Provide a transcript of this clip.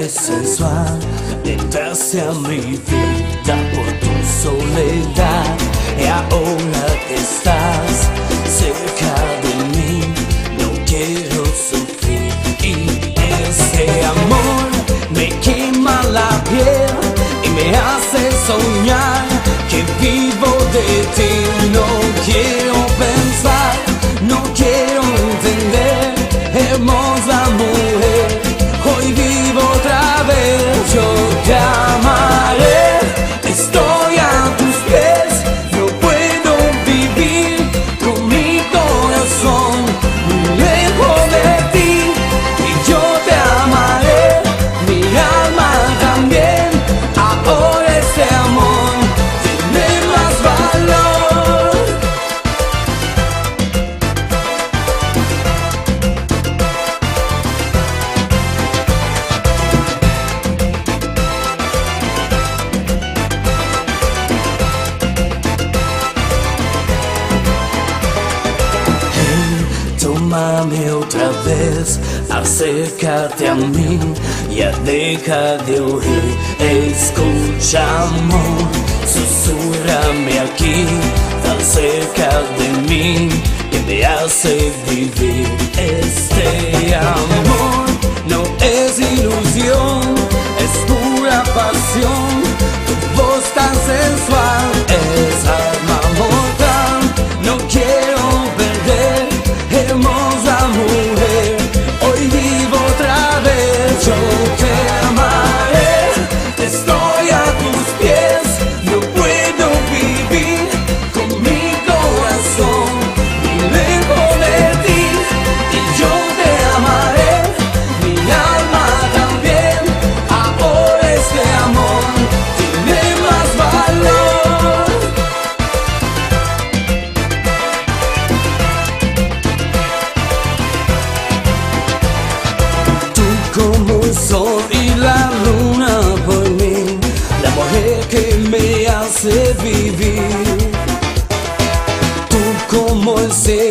sensual, entraste a mi vida por tu soledad. Y ahora que estás cerca de mí, no quiero sufrir. Y ese amor me quema la piel y me hace soñar que vivo de ti. No quiero pensar, no quiero entender, hermosa mujer, hoy vivo otra vez. Yo te amaré, estoy a tus pies, no puedo vivir con mi corazón muy lejos de ti. Y yo te amaré, mi alma también. Ahora este amor tiene más valor. Tómame otra vez, acércate a mí, ya deja de oír, escucha amor, susúrrame aquí, tan cerca de mí, que me hace vivir. Este amor no es ilusión, es pura pasión, tu voz tan sensual es alma mortal. No quiero perder, hermosa mujer, hoy vivo otra vez. Yo te amaré, estoy a tus pies, no puedo vivir con mi corazón ni lejos de ti. Y yo te amaré, mi alma también. Ahora este amor tiene más valor. Como el sol y la luna por mí, la mujer que me hace vivir. Tú como el cielo